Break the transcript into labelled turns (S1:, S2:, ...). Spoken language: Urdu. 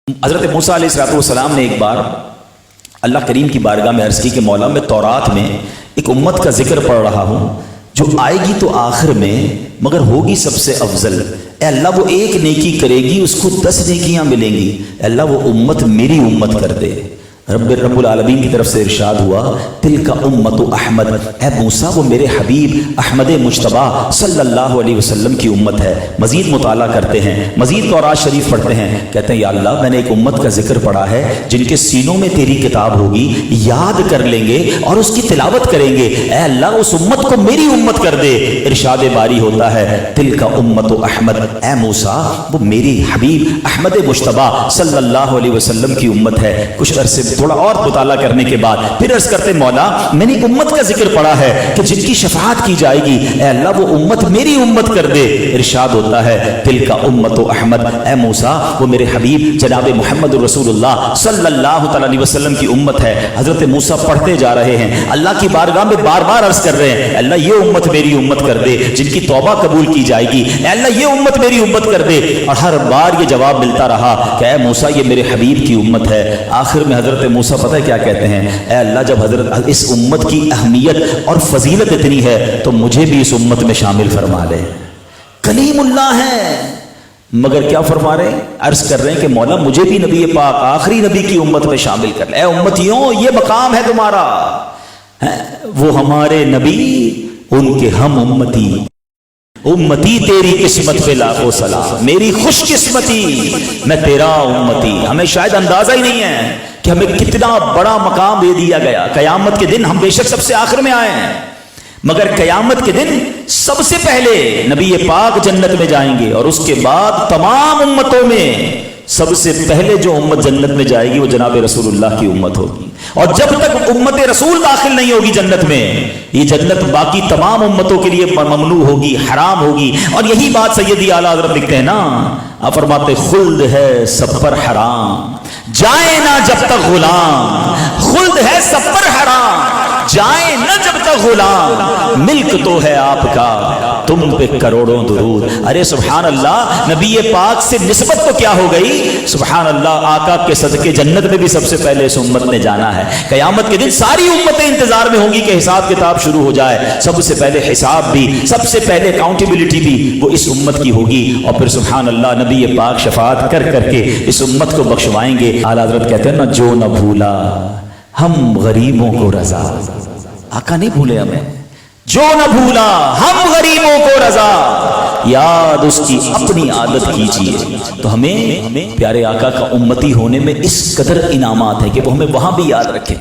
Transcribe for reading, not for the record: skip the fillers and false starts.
S1: حضرت موسیٰ علیہ السلام نے ایک بار اللہ کریم کی بارگاہ میں عرض کی کہ مولا میں تورات میں ایک امت کا ذکر پڑھ رہا ہوں جو آئے گی تو آخر میں مگر ہوگی سب سے افضل۔ اے اللہ وہ ایک نیکی کرے گی اس کو 10 نیکیاں ملیں گی، اے اللہ وہ امت میری امت کر دے۔ رب العالمین کی طرف سے ارشاد ہوا تلک امت احمد، اے موسیٰ وہ میرے حبیب احمد مجتبی صلی اللہ علیہ وسلم کی امت ہے۔ مزید مطالعہ کرتے ہیں، مزید تورات شریف پڑھتے ہیں، کہتے ہیں یا اللہ میں نے ایک امت کا ذکر پڑھا ہے جن کے سینوں میں تیری کتاب ہوگی، یاد کر لیں گے اور اس کی تلاوت کریں گے، اے اللہ اس امت کو میری امت کر دے۔ ارشاد باری ہوتا ہے تلک امت احمد، اے موسیٰ وہ میری حبیب احمد مجتبی صلی اللہ علیہ وسلم کی امت ہے۔ کچھ عرصے تھوڑا اور مطالعہ کرنے کے بعد پھر عرض کرتے مولا میں نے ایک امت کا ذکر پڑھا ہے کہ جن کی شفاعت کی جائے گی، اے اللہ وہ امت میری امت کر دے۔ ارشاد ہوتا ہے تلک امت احمد، اے موسیٰ وہ میرے حبیب جناب محمد رسول اللہ صلی اللہ تعالی علیہ وسلم کی امت ہے۔ حضرت موسیٰ پڑھتے جا رہے ہیں، اللہ کی بارگاہ میں بار بار عرض کر رہے ہیں اللہ یہ امت میری امت کر دے جن کی توبہ قبول کی جائے گی، اے اللہ یہ امت میری امت کر دے، اور ہر بار یہ جواب ملتا رہا کہ اے موسیٰ یہ میرے حبیب کی امت ہے۔ آخر میں حضرت موسیٰ پتہ ہے کیا کہتے ہیں، اے اللہ جب حضرت اس امت کی اہمیت اور فضیلت اتنی ہے تو مجھے بھی اس امت میں شامل فرما لے۔ کلیم اللہ ہے مگر کیا فرما رہے ہیں، عرض کر رہے ہیں کہ مولا مجھے بھی نبی پاک آخری نبی کی امت میں شامل کر لے۔ اے امتیوں یہ مقام ہے تمہارا، وہ ہمارے نبی ان کے ہم امتی، امتی تیری قسمت پہ لاکھوں سلام، میری خوش قسمتی میں تیرا امتی۔ ہمیں شاید اندازہ ہی نہیں ہے کہ ہمیں کتنا بڑا مقام دے دیا گیا۔ قیامت کے دن ہم بے شک سب سے آخر میں آئے ہیں، مگر قیامت کے دن سب سے پہلے نبی پاک جنت میں جائیں گے، اور اس کے بعد تمام امتوں میں سب سے پہلے جو امت جنت میں جائے گی وہ جناب رسول اللہ کی امت ہوگی۔ اور جب تک امت رسول داخل نہیں ہوگی جنت میں، یہ جنت باقی تمام امتوں کے لیے ممنوع ہوگی، حرام ہوگی۔ اور یہی بات سیدی اعلیٰ حضرت لکھتے ہیں نا، آپ فرماتے خلد ہے سب پر حرام جائے نہ جب تک غلام، خلد ہے سب پر حرام جائے نہ جب تک غلام، ملک تو ہے آپ کا تم پہ کروڑوں درود۔ ارے سبحان اللہ، نبی پاک سے نسبت تو کیا ہو گئی، سبحان اللہ، آقا کے صدقے جنت میں بھی سب سے پہلے اس امت نے جانا ہے۔ قیامت کے دن ساری امتیں انتظار میں ہوں گی کہ حساب کتاب شروع ہو جائے، سب سے پہلے حساب بھی، سب سے پہلے اکاؤنٹیبلٹی بھی وہ اس امت کی ہوگی، اور پھر سبحان اللہ نبی پاک شفاعت کر کر کے اس امت کو بخشوائیں گے۔ اعلیٰ حضرت کہتے ہیں نا جو نہ بھولا ہم غریبوں کو رضا، آقا نہیں بھولے ہمیں، جو نہ بھولا ہم غریبوں کو رضا، یاد اس کی اپنی عادت کیجیے۔ تو ہمیں پیارے آقا کا امتی ہونے میں اس قدر انعامات ہیں کہ وہ ہمیں وہاں بھی یاد رکھیں۔